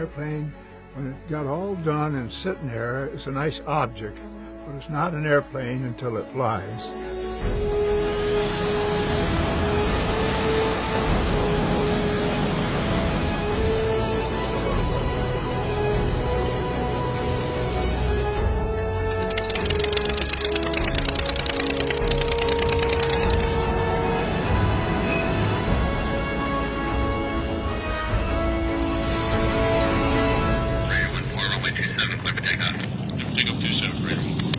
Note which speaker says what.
Speaker 1: airplane, when it got all done and sitting there, it's a nice object, but it's not an airplane until it flies.
Speaker 2: Take off 27 for takeoff. Take off 27 for